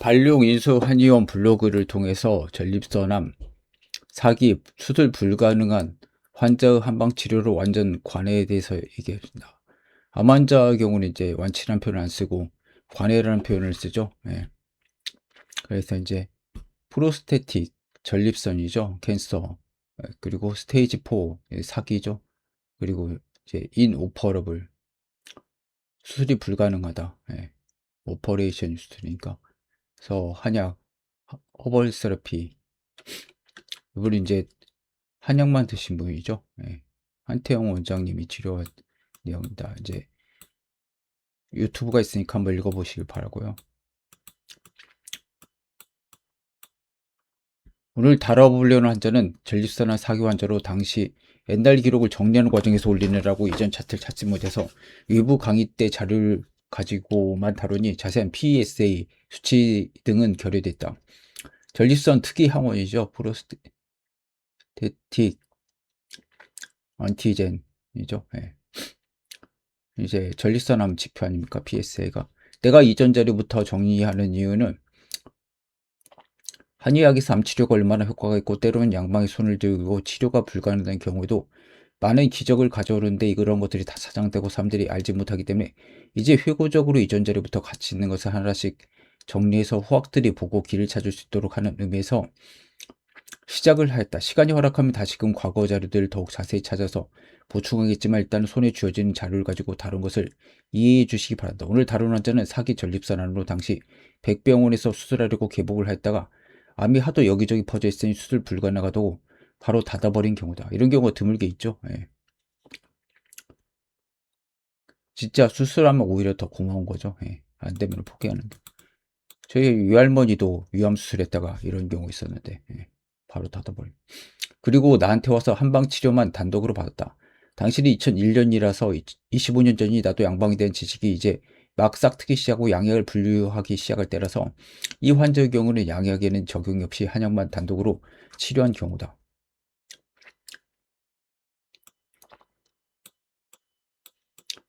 발룡 인수 한의원 블로그를 통해서 전립선암, 사기, 수술 불가능한 환자의 한방 치료로 완전 관해에 대해서 얘기했습니다. 암 환자의 경우는 이제 완치라는 표현을 안 쓰고 관해라는 표현을 쓰죠. 예. 그래서 이제 프로스테틱 전립선이죠. 캔서. 그리고 스테이지 4 사기죠. 그리고 이제 인오퍼러블 수술이 불가능하다. 예. 오퍼레이션 수술이니까. 그래서 한약 허벌 세라피 이분은 이제 한약만 드신 분이죠. 예. 한태영 원장님이 치료한 내용입니다. 이제 유튜브가 있으니까 한번 읽어보시길 바라고요. 오늘 다뤄보려는 환자는 전립선암 사기 환자로 당시 옛날 기록을 정리하는 과정에서 올리느라고 이전 차트를 찾지 못해서 외부 강의 때 자료를 가지고만 다루니 자세한 PSA 수치 등은 결여됐다. 전립선 특이 항원이죠. 프로스테틱 안티젠이죠. 예. 이제 전립선암 지표 아닙니까? PSA가. 내가 이전 자료부터 정리하는 이유는 한의학에서 암 치료가 얼마나 효과가 있고 때로는 양방에 손을 들고 치료가 불가능한 경우에도 많은 기적을 가져오는데 그런 것들이 다 사장되고 사람들이 알지 못하기 때문에 이제 회고적으로 이전 자료부터 같이 있는 것을 하나씩 정리해서 후학들이 보고 길을 찾을 수 있도록 하는 의미에서 시작을 하였다. 시간이 허락하면 다시금 과거 자료들을 더욱 자세히 찾아서 보충하겠지만 일단 손에 쥐어진 자료를 가지고 다룬 것을 이해해 주시기 바란다. 오늘 다룬 환자는 사기 전립선암으로 당시 백병원에서 수술하려고 개복을 했다가 암이 하도 여기저기 퍼져 있으니 수술 불가능하다고 바로 닫아버린 경우다. 이런 경우가 드물게 있죠. 예. 진짜 수술하면 오히려 더 고마운 거죠. 예. 안 되면 포기하는 게. 저희 외할머니도 위암 수술했다가 이런 경우 있었는데 바로 닫아버린. 그리고 나한테 와서 한방 치료만 단독으로 받았다. 당신이 2001년이라서 25년 전이 나도 양방에 대한 지식이 이제 막 싹트기 시작하고 양약을 분류하기 시작할 때라서 이 환자의 경우는 양약에는 적용 없이 한약만 단독으로 치료한 경우다.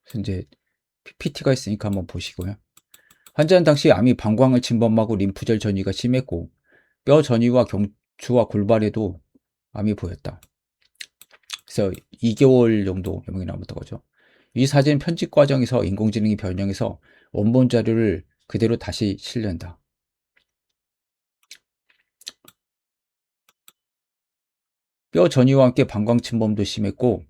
그래서 이제 PPT가 있으니까 한번 보시고요. 환자는 당시 암이 방광을 침범하고 림프절 전이가 심했고 뼈 전이와 경추와 골반에도 암이 보였다. 그래서 2개월 정도 해명이 남았던 거죠. 이 사진 편집 과정에서 인공지능이 변형해서 원본 자료를 그대로 다시 실는다. 뼈 전이와 함께 방광 침범도 심했고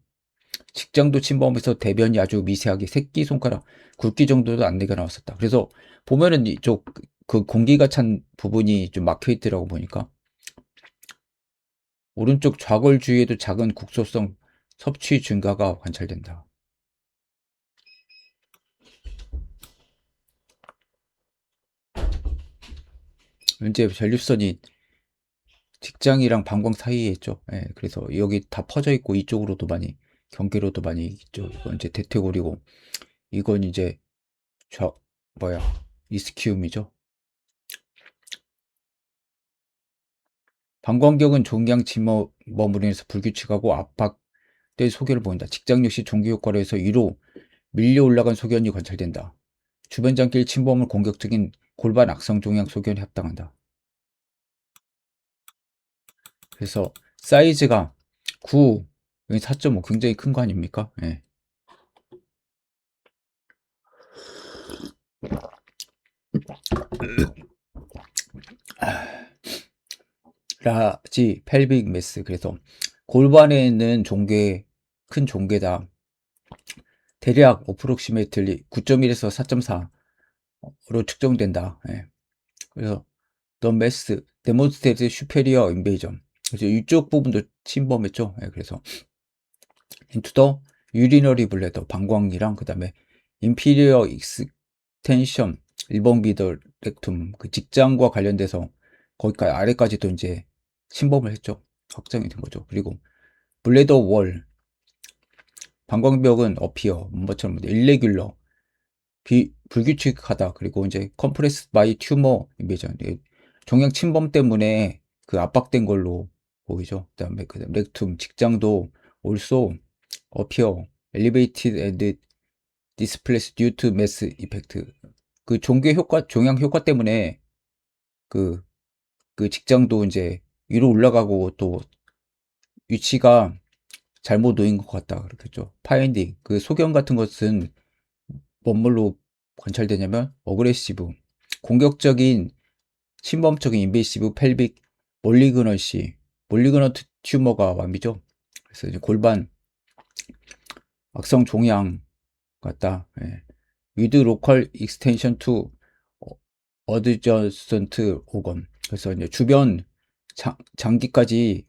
직장도 침범해서 대변이 아주 미세하게 새끼손가락 굵기 정도도 안내가 나왔었다. 그래서 보면은 이쪽 그 공기가 찬 부분이 좀 막혀 있더라고 보니까 오른쪽 좌골 주위에도 작은 국소성 섭취 증가가 관찰된다. 이제 전립선이 직장이랑 방광 사이에 있죠. 예, 그래서 여기 다 퍼져 있고 이쪽으로도 많이 경계로도 많이 있죠. 이건 이제 대퇴골이고 이건 이제 저 뭐야 이스키움이죠. 방광경은 종양 침범으로 인해서 불규칙하고 압박된 소견을 보인다. 직장 역시 종기 효과로 해서 위로 밀려 올라간 소견이 관찰된다. 주변 장길 침범을 공격적인 골반 악성 종양 소견에 합당한다. 그래서 사이즈가 9, 4.5 굉장히 큰 거 아닙니까? 예. 라지 펠빅 매스 그래서 골반에 있는 종괴 큰 종괴다. 대략 어프록시메이틀리 9.1에서 4.4로 측정된다. 예. 그래서 the mass demonstrated superior invasion. 그래서 이쪽 부분도 침범했죠. 예. 그래서 into the urinary bladder 방광이랑 그다음에 inferior extension 1번 비더 렉툼 그 직장과 관련돼서 거기까지 아래까지도 이제 침범을 했죠. 확정이 된 거죠. 그리고 블레더 월 방광벽은 어피어 뭐처럼 일레귤러 불규칙하다. 그리고 이제 컴프레스 바이 튜머 인베이전 종양 침범 때문에 그 압박된 걸로 보이죠. 그다음에 렉툼 직장도 also appear elevated and displaced due to mass effect 그 종양 효과 때문에 그 직장도 인제 위로 올라가고 또 위치가 잘못 놓인 것 같다 그랬겠죠. 파인딩 소견 같은 것은 뭔 뭘로 관찰되냐면 어그레시브 공격적인 침범적인 인베이시브 펠빅 몰리그넌시 몰리그넌트 튜머가 완비죠. 그래서 이제 골반 악성 종양 같다. 예. with local extension to adjacent organ. 그래서 이제 주변 장기까지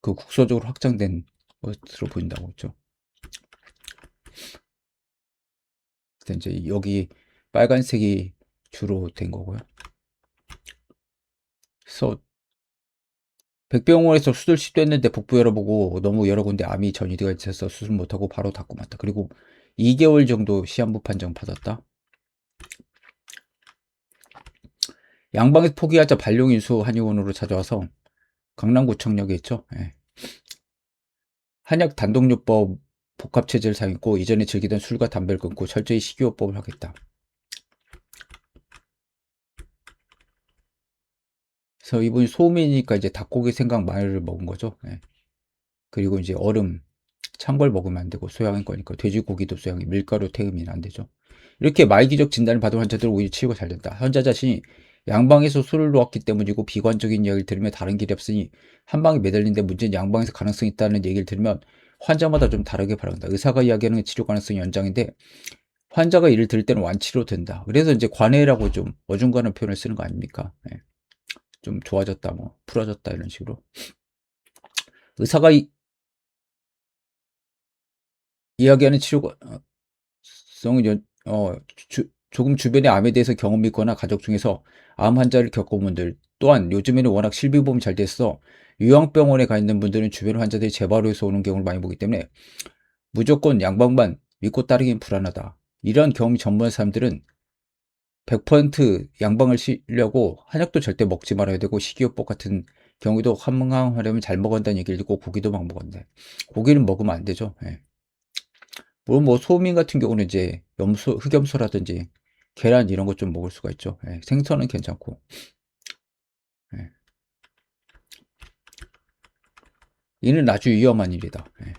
국소적으로 확장된 것으로 보인다고 했죠. 그래서 이제 여기 빨간색이 주로 된 거고요. 그래서 백병원에서 수술 시도했는데 복부 열어보고 너무 여러 군데 암이 전이되어 있어서 수술 못하고 바로 닫고 맞다. 그리고 2개월 정도 시한부 판정 받았다. 양방에서 포기하자 반려인수 한의원으로 찾아와서 강남구청역에 있죠. 예. 한약 단독요법 복합체제를 사용했고 이전에 즐기던 술과 담배를 끊고 철저히 식이요법을 하겠다. 그래서 이분이 소음이니까 이제 닭고기 생강 마늘을 먹은 거죠. 예. 그리고 이제 얼음 찬 걸 먹으면 안 되고 소양인 거니까 돼지고기도 소양이 밀가루 태음이 안 되죠. 이렇게 말기적 진단을 받은 환자들은 오히려 치료가 잘 된다. 환자 자신이 양방에서 술을 놓았기 때문이고 비관적인 이야기를 들으면 다른 길이 없으니 한방에 매달린데 문제는 양방에서 가능성이 있다는 얘기를 들으면 환자마다 좀 다르게 바란다. 의사가 이야기하는 치료 가능성이 연장인데 환자가 이를 들을 때는 완치로 된다. 그래서 이제 관해라고 좀 어중간한 표현을 쓰는 거 아닙니까? 네. 좀 좋아졌다, 뭐 풀어졌다 이런 식으로. 의사가 이야기하는 치료가 성은 조금 주변의 암에 대해서 경험이 있거나 가족 중에서 암 환자를 겪어본 분들 또한 요즘에는 워낙 실비보험이 잘 돼서 요양병원에 가 있는 분들은 주변 환자들이 재발해서 오는 경우를 많이 보기 때문에 무조건 양방만 믿고 따르기는 불안하다. 이런 경험이 전무한 사람들은 100% 양방을 쉬려고 한약도 절대 먹지 말아야 되고 식이요법 같은 경우도 한강하려면 잘 먹었다는 얘기를 듣고 고기도 막 먹었는데 고기는 먹으면 안 되죠. 예. 물론 뭐 소민 같은 경우는 이제 흑염소라든지 계란 이런 것 좀 먹을 수가 있죠. 예, 생선은 괜찮고. 예. 이는 아주 위험한 일이다. 예.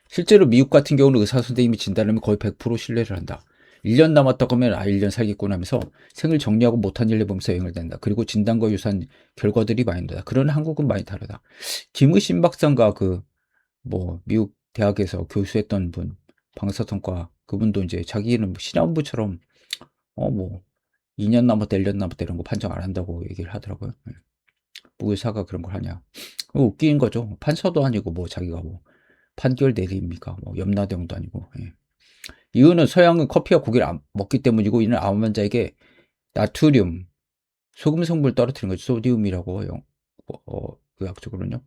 실제로 미국 같은 경우는 의사 선생님이 진단하면 거의 100% 신뢰를 한다. 1년 남았다고 하면 1년 살겠구나 하면서 생을 정리하고 못한 일을 보면서 여행을 댄다. 그리고 진단과 유사한 결과들이 많이 나다. 그러나 한국은 많이 다르다. 김의신 박사가 뭐 미국 대학에서 교수했던 분 방사선과 그분도 이제 자기는 뭐 신한부처럼 뭐 2년 남았다 1년 남았다 이런 거 판정 안 한다고 얘기를 하더라고요. 예. 뭐 의사가 그런 걸 하냐. 웃긴 거죠. 판사도 아니고 뭐 자기가 뭐 판결 내립니까? 뭐 염라대왕도 아니고. 예. 이유는 서양은 커피와 고기를 먹기 때문이고 이는 암 환자에게 나트륨, 소금 성분을 떨어뜨리는 거죠. 소디움이라고 의학적으로는요.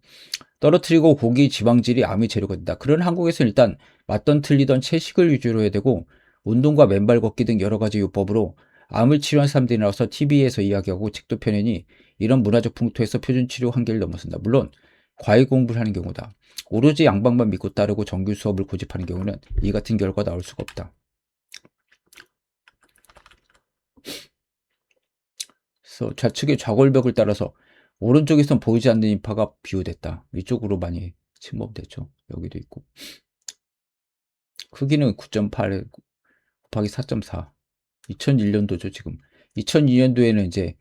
떨어뜨리고 고기 지방질이 암의 재료가 된다. 그런 한국에서는 일단 맞던 틀리던 채식을 위주로 해야 되고 운동과 맨발 걷기 등 여러 가지 요법으로 암을 치료한 사람들이 나와서 TV에서 이야기하고 책도 펴내니 이런 문화적 풍토에서 표준 치료 한계를 넘어선다. 물론 과외 공부를 하는 경우다. 오로지 양방만 믿고 따르고 정규 수업을 고집하는 경우는 이 같은 결과가 나올 수가 없다. 그래서 좌측의 좌골벽을 따라서 오른쪽에선 보이지 않는 인파가 비호됐다. 이쪽으로 많이 침범됐죠. 여기도 있고. 크기는 9.8 곱하기 4.4. 2001년도죠, 지금. 2002년도에는 이제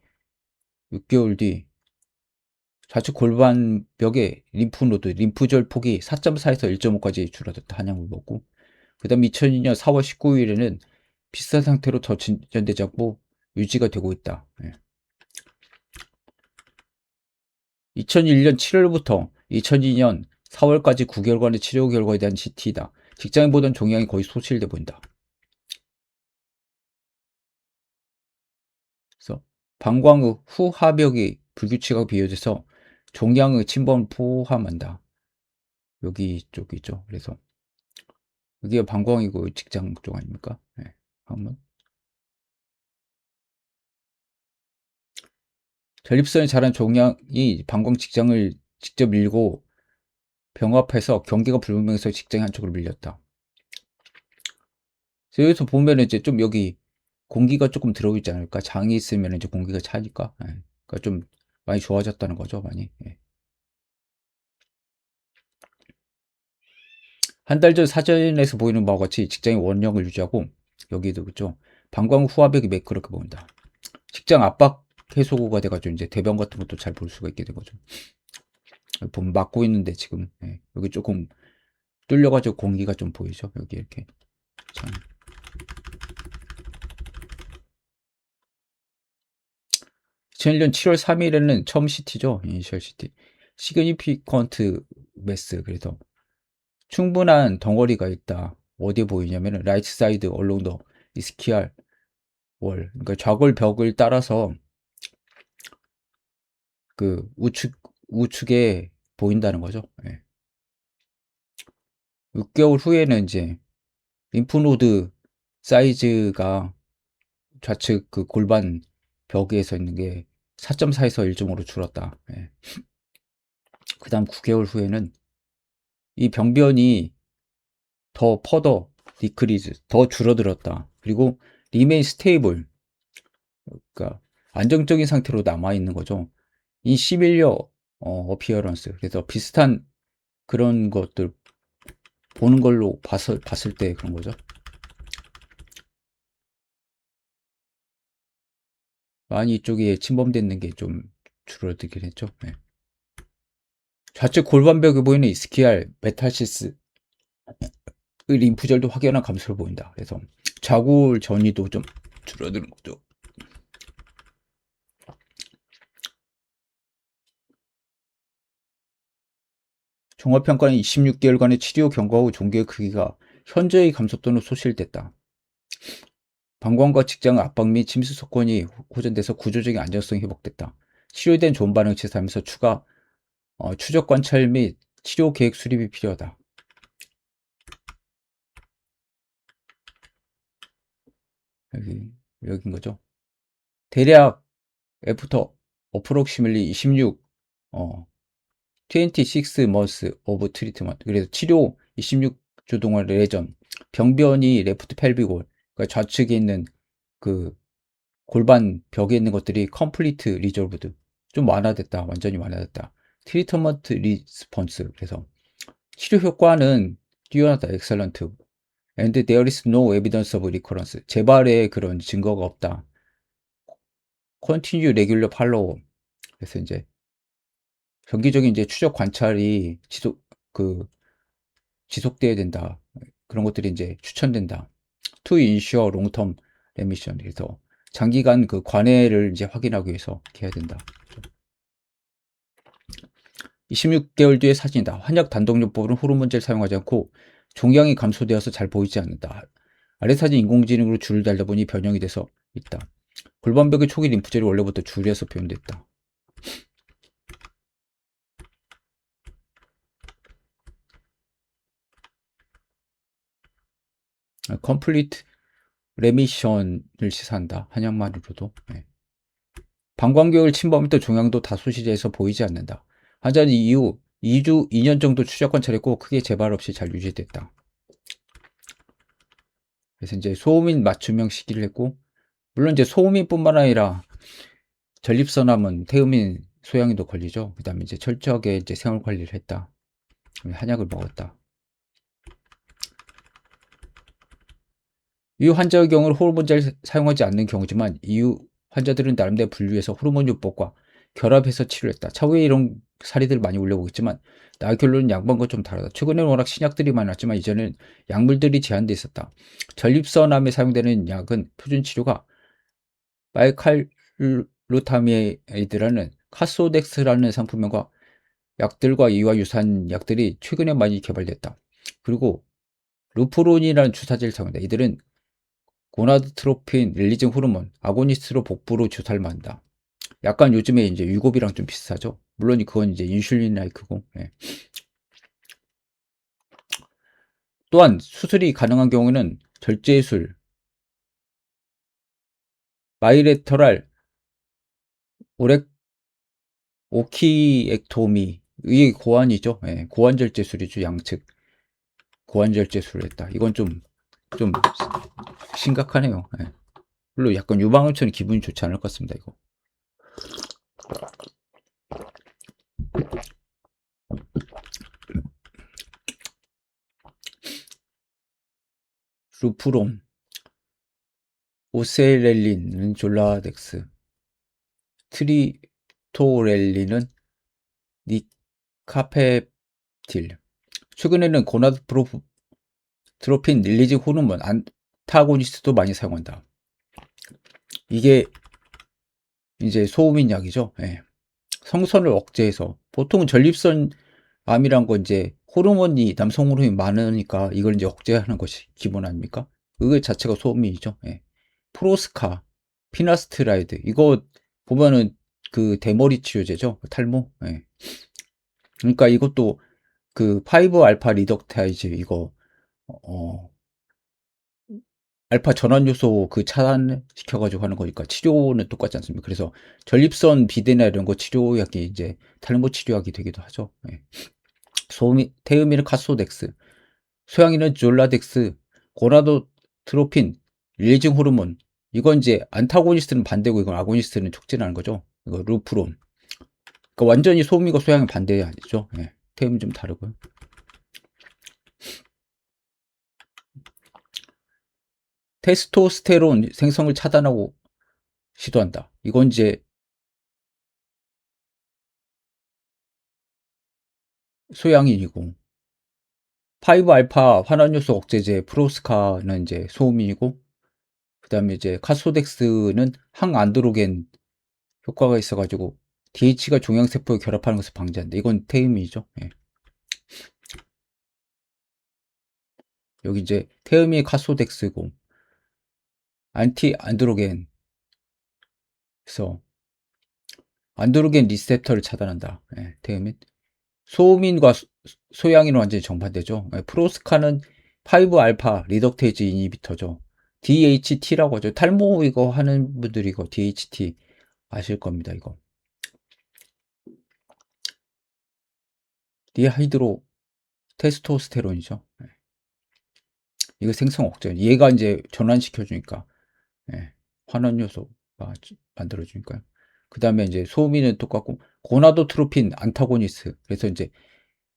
6개월 뒤 좌측 골반벽에 림프노드, 림프절 폭이 4.4에서 1.5까지 줄어들었다. 한약을 먹고. 그 다음 2002년 4월 19일에는 비슷한 상태로 더 진전되지 않고 유지가 되고 있다. 예. 2001년 7월부터 2002년 4월까지 9개월간의 치료 결과에 대한 CT다. 직장에 보던 종양이 거의 소실돼 보인다. 그래서 방광의 후하벽이 불규칙하게 비어져서 종양의 침범을 포함한다. 여기 쪽이죠. 그래서 여기가 방광이고 직장 쪽 아닙니까? 네, 한번 전립선에 자란 종양이 방광 직장을 직접 밀고 병합해서 경계가 불분명해서 직장이 한쪽으로 밀렸다. 그래서 여기서 보면은 이제 좀 여기 공기가 조금 들어오지 않을까? 장이 있으면 이제 공기가 차니까. 예. 그러니까 좀 많이 좋아졌다는 거죠, 많이. 예. 한 달 전 사진에서 보이는 바와 같이 직장의 원형을 유지하고 여기도 그죠. 방광 후압액이 매끄럽게 보인다. 직장 압박 해소가 돼가지고 이제 대변 같은 것도 잘 볼 수가 있게 된 거죠. 보면 막고 있는데 지금 예. 여기 조금 뚫려가지고 공기가 좀 보이죠. 여기 이렇게. 자, 2001년 7월 3일에는 처음 CT죠. 이니셜 CT. 시그니피컨트 매스. 그래서 충분한 덩어리가 있다. 어디에 보이냐면은 라이트 사이드 얼롱 더 이스키알 월. 그러니까 좌골 벽을 따라서 그 우측에 보인다는 거죠. 예. 6개월 후에는 이제 림프노드 사이즈가 좌측 그 골반 벽에서 있는 게 4.4에서 1.5로 줄었다. 예. 그 다음 9개월 후에는 이 병변이 더 퍼더 디크리즈, 더 줄어들었다. 그리고 리메인 스테이블, 그러니까 안정적인 상태로 남아있는 거죠. 이 시밀려 어피어런스, 그래서 비슷한 그런 것들 보는 걸로 봤을 때 그런 거죠. 많이 이쪽에 침범되는 게 좀 줄어들긴 했죠. 네. 좌측 골반벽에 보이는 이스키알 메탈시스 림프절도 확연한 감소를 보인다. 그래서 좌골 전이도 좀 줄어드는 거죠. 종합평가는 26개월간의 치료 경과 후 종괴의 크기가 현저히 감소 또는 소실됐다. 방광과 직장 압박 및 심수소권이 호전돼서 구조적인 안정성이 회복됐다. 치료에 대한 좋은 반응을 제시하면서 추적 관찰 및 치료 계획 수립이 필요하다. 여기인 거죠. 대략 애프터 approximately 26 26 months of treatment. 그래서 치료 26주 동안 레전 병변이 레프트 펠비골 그러니까 좌측에 있는 그 골반 벽에 있는 것들이 컴플리트 리졸브드 좀 완화됐다. 완전히 완화됐다. 트리트먼트 리스폰스 그래서 치료 효과는 뛰어나다. 엑셀런트 and there is no evidence of recurrence 재발의 그런 증거가 없다. continue regular follow 그래서 이제 정기적인 이제 추적 관찰이 지속돼야 된다. 그런 것들이 이제 추천된다. To ensure long-term remission. 그래서 장기간 그 관해를 이제 확인하기 위해서 이렇게 해야 된다. 26개월 뒤의 사진이다. 환약 단독요법은 호르몬제를 사용하지 않고 종양이 감소되어서 잘 보이지 않는다. 아래 사진 인공지능으로 줄을 달다 보니 변형이 돼서 있다. 골반벽의 초기 림프절이 원래부터 줄여서 표현됐다. 컴플리트 레미션을 시사한다. 한약만으로도. 네. 방광경을 침범했던 종양도 다소시제에서 보이지 않는다. 환자는 이후 2년 정도 추적 관찰했고 크게 재발 없이 잘 유지됐다. 그래서 이제 소음인 맞춤형 시기를 했고 물론 이제 소음인뿐만 아니라 전립선암은 태음인 소양이도 걸리죠. 그다음에 이제 철저하게 이제 생활 관리를 했다. 한약을 먹었다. 이후 환자의 경우는 호르몬제를 사용하지 않는 경우지만 이후 환자들은 나름대로 분류해서 호르몬요법과 결합해서 치료했다. 차후에 이런 사례들 많이 올려보겠지만 나의 결론은 양반과 좀 다르다. 최근에는 워낙 신약들이 많았지만 이전에는 약물들이 제한돼 있었다. 전립선암에 사용되는 약은 표준 치료가 마이칼루타미에이드라는 카소덱스라는 상품명과 약들과 이와 유사한 약들이 최근에 많이 개발됐다. 그리고 루프론이라는 주사제를 사용한다. 이들은 고나드트로핀 릴리징 호르몬 아고니스트로 복부로 주사를 맞는다. 약간 요즘에 이제 유고비랑 좀 비슷하죠. 물론 그건 이제 인슐린 라이크고. 예. 또한 수술이 가능한 경우는 절제술, 바이레터랄 오렉 오키액토미 이게 고환이죠. 예. 고환절제술이죠. 양측 고환절제술을 했다. 이건 좀 좀 심각하네요. 예. 물론 약간 유방암처럼 기분이 좋지 않을 것 같습니다, 이거. 루프론, 오세렐린은 졸라덱스, 트리토렐린은 니카페틸. 최근에는 고나도트로핀 릴리징 호르몬 안타고니스트도 많이 사용한다. 이게 이제 소음인 약이죠. 예. 성선을 억제해서 보통은 전립선 암이란 건 이제 호르몬이 남성 호르몬이 많으니까 이걸 이제 억제하는 것이 기본 아닙니까? 그거 자체가 소음이죠. 예. 프로스카, 피나스트라이드 이거 보면은 그 대머리 치료제죠. 탈모. 예. 그러니까 이것도 그 5 알파 리덕타이즈 이거 어 알파 전환 요소 그 차단시켜 가지고 하는 거니까 치료는 똑같지 않습니까? 그래서 전립선 비대나 이런 거 치료약이 이제 탈모 치료약이 되기도 하죠. 예. 태음인은 카소덱스, 소양인은 졸라덱스, 고나도트로핀, 릴리징 호르몬. 이건 이제 안타고니스트는 반대고 이건 아고니스트는 촉진하는 거죠. 이거 루프론. 그러니까 완전히 소음이고 소양은 반대 아니죠. 예. 태음이 좀 다르고요. 테스토스테론 생성을 차단하고 시도한다. 이건 이제 소양인이고 5 알파 환원요소 억제제 프로스카는 이제 소음인이고 그다음에 이제 카소덱스는 항안드로겐 효과가 있어 가지고 DH가 종양세포에 결합하는 것을 방지한다. 이건 태음이죠. 예. 여기 이제 태음이 카소덱스고 안티 안드로겐 그래서 안드로겐 리셉터를 차단한다. 예, 태음인 소음인과 소양인은 완전히 정반대죠. 예, 프로스카는 5 알파 리덕테이즈 이니비터죠. DHT라고 하죠. 탈모 이거 하는 분들이 이거 DHT 아실 겁니다. 이거 디하이드로 테스토스테론이죠. 예. 이거 생성 억제. 얘가 이제 전환시켜 주니까 예, 환원 요소가 만들어 주니까요. 그다음에 이제 소음인은 똑같고 고나도트로핀 안타고니스트. 그래서 이제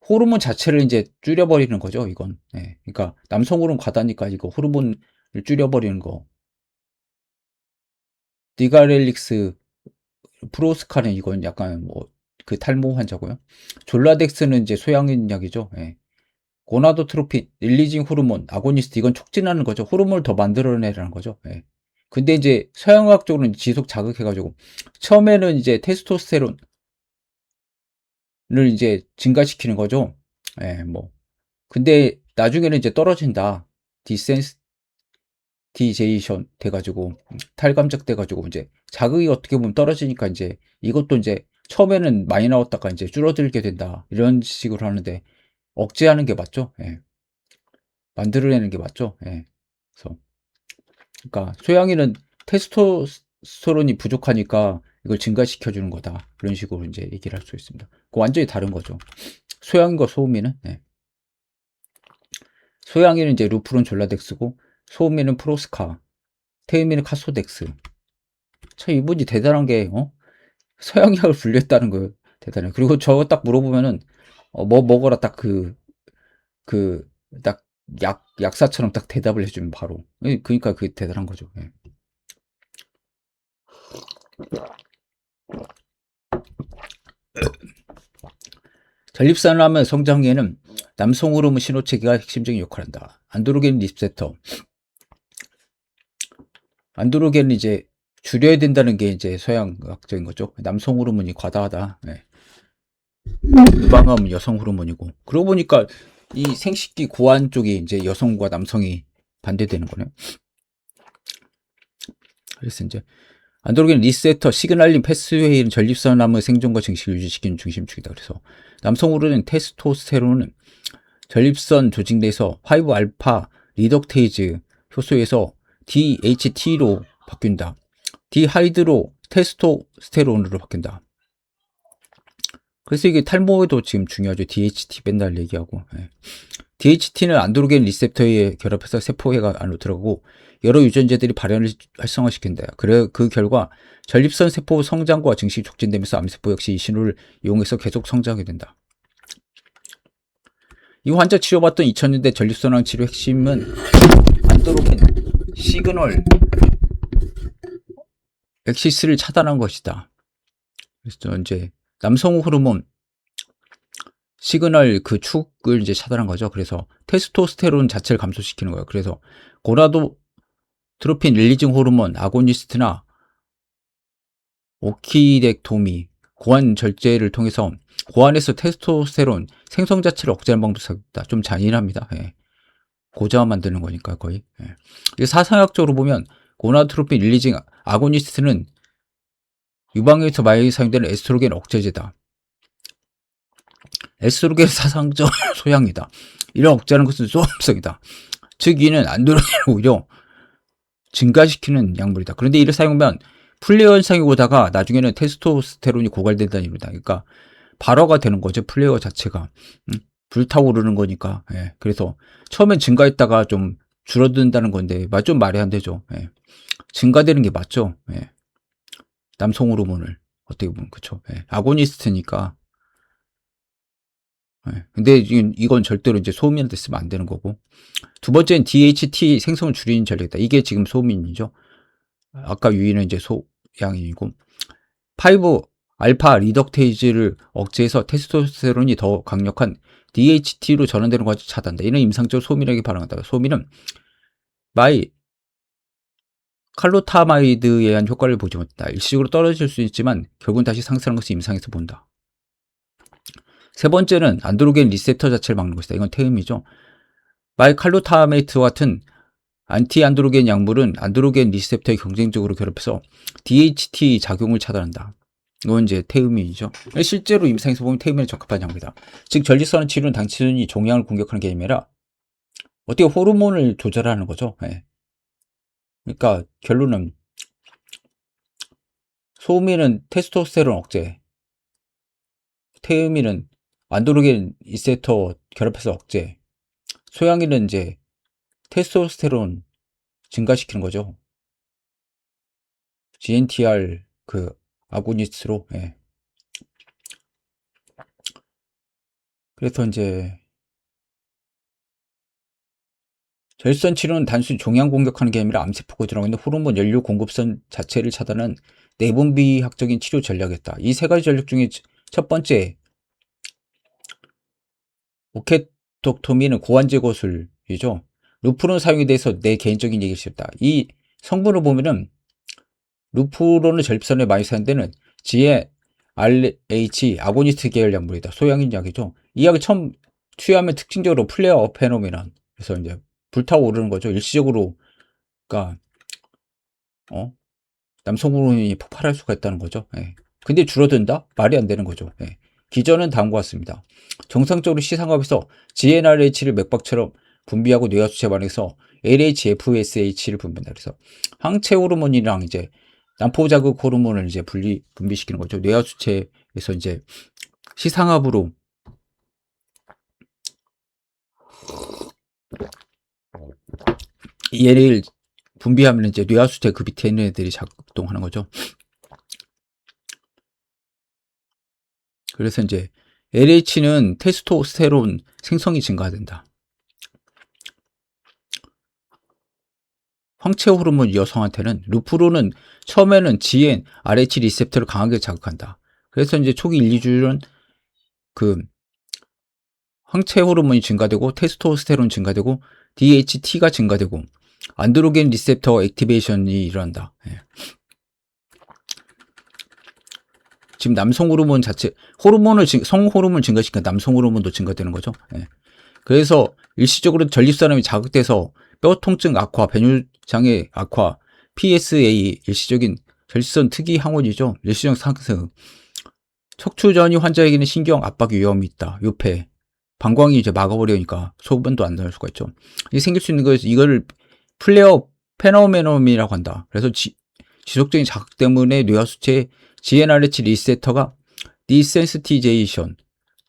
호르몬 자체를 이제 줄여버리는 거죠. 이건. 예. 그러니까 남성 호르몬 과다니까 이거 호르몬을 줄여버리는 거. 디가렐릭스 프로스카는 이건 약간 뭐 그 탈모 환자고요. 졸라덱스는 이제 소양인 약이죠. 예. 고나도트로핀, 릴리징 호르몬, 아고니스트 이건 촉진하는 거죠. 호르몬을 더 만들어내라는 거죠. 예. 근데 이제 서양의학적으로는 지속 자극해가지고 처음에는 이제 테스토스테론을 이제 증가시키는 거죠. 예, 뭐. 근데 나중에는 이제 떨어진다. 디센시티제이션 돼가지고 탈감작 돼가지고 이제 자극이 어떻게 보면 떨어지니까 이제 이것도 이제 처음에는 많이 나왔다가 이제 줄어들게 된다. 이런 식으로 하는데 억제하는 게 맞죠. 예. 만들어내는 게 맞죠. 예. 그래서 그러니까 소양이는 테스토스테론이 부족하니까 이걸 증가시켜 주는 거다. 그런 식으로 이제 얘기를 할 수 있습니다. 그 완전히 다른 거죠. 소양인과 소음이는 네. 소양이는 이제 루프론 졸라덱스고 소음이는 프로스카, 태음이는 카소덱스. 참 이분이 대단한 게 서양약을 분류했다는 거 대단해. 그리고 저거 딱 물어보면은 뭐 먹어라 딱 그 딱 약사처럼 딱 대답을 해주면 바로. 그러니까 그게 대단한 거죠. 예. 전립선암의 성장기에는 남성 호르몬 신호체계가 핵심적인 역할을 한다. 안드로겐 리셉터. 안드로겐은 이제 줄여야 된다는 게 이제 서양학적인 거죠. 남성 호르몬이 과다하다. 네. 유방암은 여성 호르몬이고. 그러고 보니까 이 생식기 고환 쪽이 이제 여성과 남성이 반대되는 거네요. 그래서 이제 안드로겐 리세터 시그널링 패스웨이는 전립선암의 생존과 증식을 유지시키는 중심축이다. 그래서 남성 호르몬 테스토스테론은 전립선 조직 내에서 5 알파 리덕테이즈 효소에서 DHT로 바뀐다. 디하이드로 테스토스테론으로 바뀐다. 그래서 이게 탈모에도 지금 중요하죠. DHT 맨날 얘기하고. 예. DHT는 안드로겐 리셉터에 결합해서 세포회가 안으로 들어가고 여러 유전자들이 발현을 활성화시킨다. 그래 그 결과 전립선 세포 성장과 증식이 촉진되면서 암세포 역시 이 신호를 이용해서 계속 성장하게 된다. 이 환자 치료받던 2000년대 전립선암 치료 핵심은 안드로겐 시그널 엑시스를 차단한 것이다. 그래서 이제 남성 호르몬 시그널 그 축을 이제 차단한 거죠. 그래서 테스토스테론 자체를 감소시키는 거예요. 그래서 고나도트로핀 릴리징 호르몬 아고니스트나 오키덱토미 고환 절제를 통해서 고환에서 테스토스테론 생성 자체를 억제하는 방법도 있다. 좀 잔인합니다. 예. 고자화 만드는 거니까 거의. 예. 사상학적으로 보면 고나도트로핀 릴리징 아고니스트는 유방에서 많이 사용되는 에스트로겐 억제제다. 에스트로겐 사상적 소양이다. 이런 억제하는 것은 소음성이다. 즉 이는 안드로겐을 오히려 증가시키는 약물이다. 그런데 이를 사용하면 플레어 현상이 오다가 나중에는 테스토스테론이 고갈된다는 얘기입니다. 그러니까 발화가 되는 거죠. 플레어 자체가. 불타오르는 거니까. 예. 그래서 처음엔 증가했다가 좀 줄어든다는 건데 좀 말이 안 되죠. 예. 증가되는 게 맞죠. 예. 남성 호르몬을 어떻게 보면 그쵸. 예. 아고니스트니까. 예. 근데 이건 절대로 이제 소음인한테 쓰면 안 되는 거고. 두 번째는 DHT 생성을 줄이는 전략이다. 이게 지금 소음인이죠. 아까 유인은 이제 소양인이고. 5 알파 리덕테이즈를 억제해서 테스토스테론이 더 강력한 DHT로 전환되는 과정을 차단한다. 이는 임상적 소음이라고 발언한다. 소음인은 마이 칼로타마이드에 의한 효과를 보지 못한다. 일시적으로 떨어질 수 있지만 결국은 다시 상승하는 것을 임상에서 본다. 세 번째는 안드로겐 리셉터 자체를 막는 것이다. 이건 태음이죠. 마이 칼로타메이트와 같은 안티 안드로겐 약물은 안드로겐 리셉터에 경쟁적으로 결합해서 DHT 작용을 차단한다. 이건 이제 태음인이죠. 실제로 임상에서 보면 태음에 적합한 약물이다. 즉 전립선 치료는 당치순이 종양을 공격하는 게 아니라 어떻게 호르몬을 조절하는 거죠. 예. 그러니까 결론은 소음인은 테스토스테론 억제, 태음인은 안드로겐 리셉터 결합해서 억제, 소양인은 이제 테스토스테론 증가시키는 거죠. GNTR 그 아고니스트로. 예. 그래서 이제 전립선 치료는 단순히 종양 공격하는 게 아니라 암세포가 들어가 있는 호르몬 연료 공급선 자체를 차단하는 내분비학적인 치료 전략이었다. 이 세 가지 전략 중에 첫 번째 오케톡토미는 고환 제거술이죠. 루프론 사용에 대해서 내 개인적인 얘기를 싶다. 이 성분을 보면은 루프론을 전립선에 많이 사용되는 GnRH 아고니스트 계열 약물이다. 소양인 약이죠. 이 약을 처음 투여하면 특징적으로 플레어 페노메논. 그래서 이제 불타오르는 거죠. 일시적으로. 그러니까 남성 호르몬이 폭발할 수가 있다는 거죠. 예. 근데 줄어든다? 말이 안 되는 거죠. 예. 기전은 다음과 같습니다. 정상적으로 시상압에서 GnRH를 맥박처럼 분비하고 뇌하수체 반응해서 LHFSH를 분비한다. 그래서 항체 호르몬이랑 이제 난포 자극 호르몬을 이제 분비시키는 거죠. 뇌하수체에서 이제 시상압으로 얘를 분비하면 이제 뇌하수체 그 밑에 있는 애들이 작동하는 거죠. 그래서 이제 LH는 테스토스테론 생성이 증가된다. 황체 호르몬 여성한테는 루프론은 처음에는 GnRH 리셉터를 강하게 자극한다. 그래서 이제 초기 1, 2주는 그 황체 호르몬이 증가되고 테스토스테론 증가되고 DHT가 증가되고 안드로겐 리셉터 액티베이션이 일어난다. 예. 지금 남성 호르몬 자체 성 호르몬 증가시키니까 남성 호르몬도 증가되는 거죠. 예. 그래서 일시적으로 전립선암이 자극돼서 뼈 통증 악화, 배뇨 장애 악화, PSA 일시적인 전립선 특이 항원이죠. 일시적 상승. 척추 전이 환자에게는 신경 압박 위험이 있다. 요폐. 방광이 이제 막아버리니까 소변도 안 나올 수가 있죠. 이 생길 수 있는 거에서 이거를 플레어 페노메논이라고 한다. 그래서 지속적인 자극 때문에 뇌하수체 GnRH 리셉터가 디센시티제이션,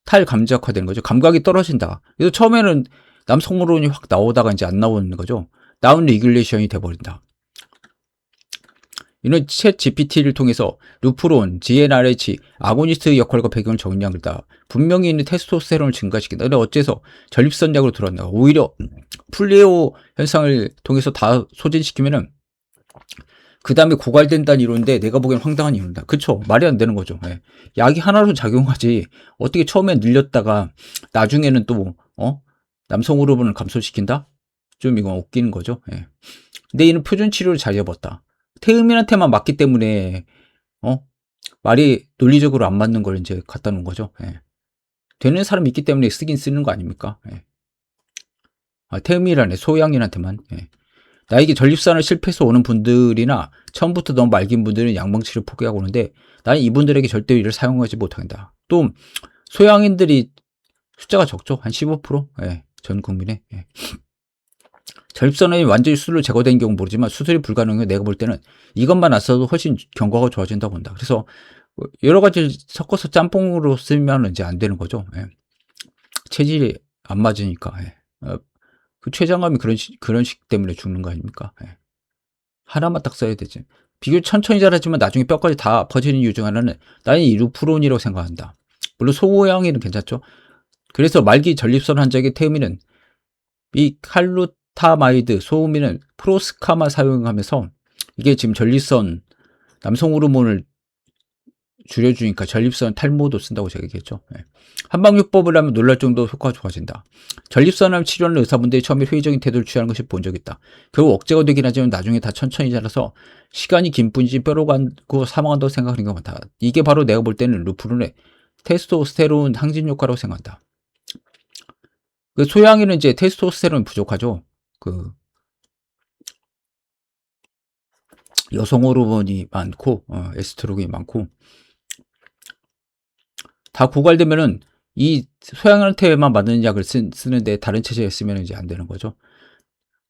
탈감각화되는 거죠. 감각이 떨어진다. 그래서 처음에는 남성 호르몬이 확 나오다가 이제 안 나오는 거죠. 다운 레귤레이션이 돼버린다. 이는 챗 GPT를 통해서 루프론, GnRH, 아고니스트 역할과 배경을 정리한 거다. 분명히 있는 테스토스테론을 증가시킨다. 근데 어째서 전립선약으로 들어왔나? 오히려 플레오 현상을 통해서 다 소진시키면은 그 다음에 고갈된다는 이론인데 내가 보기엔 황당한 이론이다. 그쵸? 말이 안 되는 거죠. 예. 약이 하나로 작용하지 어떻게 처음에 늘렸다가 나중에는 또 남성 호르몬을 감소시킨다? 좀 이건 웃기는 거죠. 예. 근데 이는 표준 치료를 잘 잡았다. 태음인한테만 맞기 때문에 말이 논리적으로 안 맞는 걸 이제 갖다 놓은 거죠. 예. 되는 사람이 있기 때문에 쓰긴 쓰는 거 아닙니까? 예. 태음인이라네. 소양인한테만. 예. 나에게 전립선을 실패해서 오는 분들이나 처음부터 너무 말긴 분들은 양방치를 포기하고 오는데 나는 이분들에게 절대 이를 사용하지 못한다. 또 소양인들이 숫자가 적죠. 한 15%? 예. 전 국민의. 예. 전립선이 완전히 수술로 제거된 경우 모르지만 수술이 불가능해 내가 볼 때는 이것만 왔어도 훨씬 경과가 좋아진다고 본다. 그래서 여러 가지 섞어서 짬뽕으로 쓰면 이제 안 되는 거죠. 예. 체질이 안 맞으니까. 예. 그 췌장암이 그런 식 때문에 죽는 거 아닙니까? 예. 하나만 딱 써야 되지. 비교적 천천히 자라지만 나중에 뼈까지 다 퍼지는 이유 중 하나는 나는 이 루프론이라고 생각한다. 물론 소고양이는 괜찮죠. 그래서 말기 전립선 환자에게 태음인은 이 칼루타마이드 소음인은 프로스카마 사용하면서 이게 지금 전립선 남성 호르몬을 줄여주니까 전립선 탈모도 쓴다고 제가 얘기했죠. 예. 한방요법을 하면 놀랄 정도로 효과가 좋아진다. 전립선암 치료하는 의사분들이 처음에 회의적인 태도를 취하는 것이 본 적 있다. 결국 억제가 되긴 하지만 나중에 다 천천히 자라서 시간이 긴 뿐이지 뼈로 가고 사망한다고 생각하는 경우가 많다. 이게 바로 내가 볼 때는 루프론의 테스토스테론 항진 효과라고 생각한다. 그 소양이는 이제 테스토스테론 부족하죠. 그 여성 호르몬이 많고 에스트로겐이 많고 다 고갈되면은 이 소양한테만 맞는 약을 쓰는데 다른 체제에 쓰면 이제 안 되는 거죠.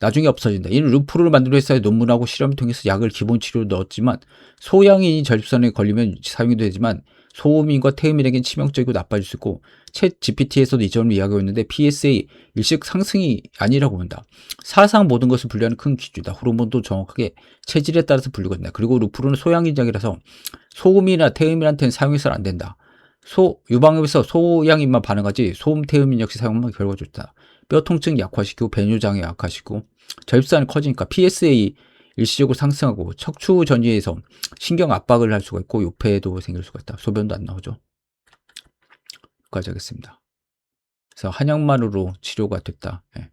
나중에 없어진다. 이는 루프를 만든 회사의 논문하고 실험을 통해서 약을 기본 치료로 넣었지만 소양이 전립선에 걸리면 사용이 되지만 소음인과 태음인에겐 치명적이고 나빠질 수 있고 챗 GPT에서도 이 점을 이야기하고 있는데 PSA 일식 상승이 아니라고 본다. 사상 모든 것을 분류하는 큰 기준이다. 호르몬도 정확하게 체질에 따라서 분류가 된다. 그리고 루프로는 소양인약이라서 소음이나 태음인한테는 사용해서는 안 된다. 유방암에서 소양인만 반응하지 소음 태음인 역시 사용하면 결과가 좋다. 뼈 통증 약화시키고 배뇨장애 약화시키고 전립선이 커지니까 PSA 일시적으로 상승하고 척추 전이에서 신경 압박을 할 수가 있고 요폐도 생길 수가 있다. 소변도 안 나오죠. 여기까지 하겠습니다. 그래서 한약만으로 치료가 됐다. 예.